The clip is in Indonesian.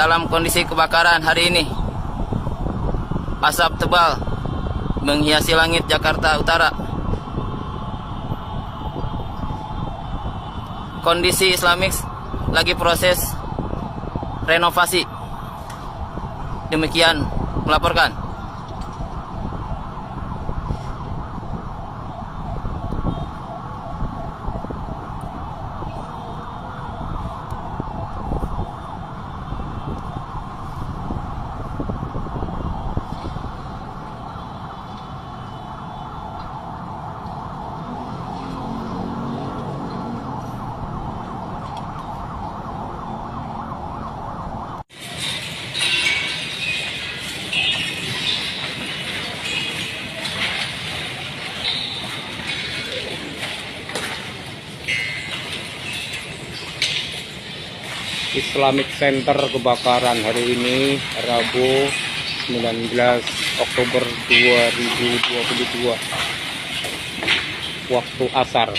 Dalam kondisi kebakaran hari ini, asap tebal menghiasi langit Jakarta Utara. Kondisi Islamix lagi proses renovasi. Demikian melaporkan. Islamic Center kebakaran hari ini Rabu 19 Oktober 2022 waktu asar.